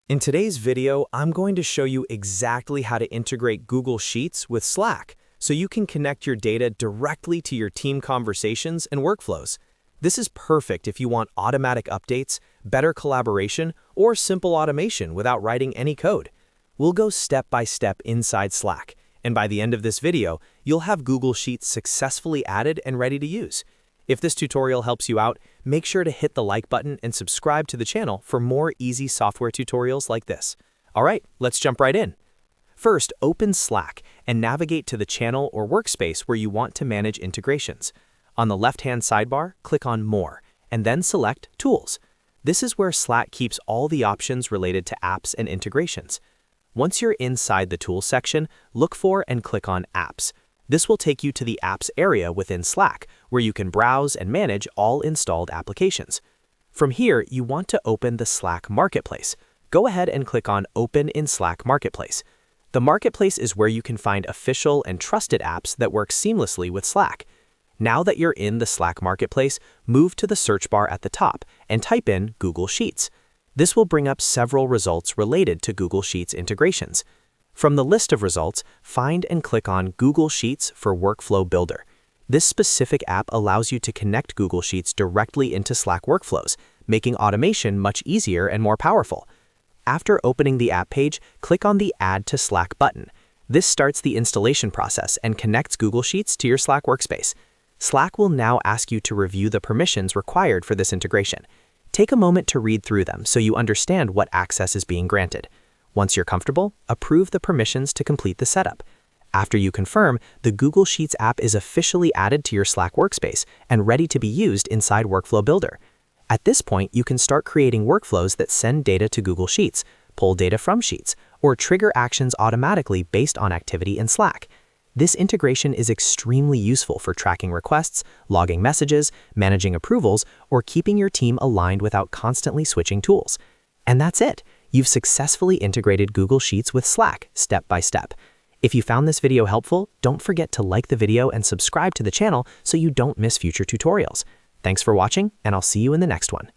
In today's video, I'm going to show you exactly how to integrate Google Sheets with Slack so you can connect your data directly to your team conversations and workflows. This is perfect if you want automatic updates, better collaboration, or simple automation without writing any code. We'll go step by step inside Slack, and by the end of this video, you'll have Google Sheets successfully added and ready to use. If this tutorial helps you out, make sure to hit the like button and subscribe to the channel for more easy software tutorials like this. All right, let's jump right in. First, open Slack and navigate to the channel or workspace where you want to manage integrations. On the left-hand sidebar, click on More, and then select Tools. This is where Slack keeps all the options related to apps and integrations. Once you're inside the Tools section, look for and click on Apps. This will take you to the Apps area within Slack, where you can browse and manage all installed applications. From here, you want to open the Slack Marketplace. Go ahead and click on Open in Slack Marketplace. The Marketplace is where you can find official and trusted apps that work seamlessly with Slack. Now that you're in the Slack Marketplace, move to the search bar at the top and type in Google Sheets. This will bring up several results related to Google Sheets integrations. From the list of results, find and click on Google Sheets for Workflow Builder. This specific app allows you to connect Google Sheets directly into Slack workflows, making automation much easier and more powerful. After opening the app page, click on the Add to Slack button. This starts the installation process and connects Google Sheets to your Slack workspace. Slack will now ask you to review the permissions required for this integration. Take a moment to read through them so you understand what access is being granted. Once you're comfortable, approve the permissions to complete the setup. After you confirm, the Google Sheets app is officially added to your Slack workspace and ready to be used inside Workflow Builder. At this point, you can start creating workflows that send data to Google Sheets, pull data from Sheets, or trigger actions automatically based on activity in Slack. This integration is extremely useful for tracking requests, logging messages, managing approvals, or keeping your team aligned without constantly switching tools. And that's it. You've successfully integrated Google Sheets with Slack step by step. If you found this video helpful, don't forget to like the video and subscribe to the channel so you don't miss future tutorials. Thanks for watching, and I'll see you in the next one.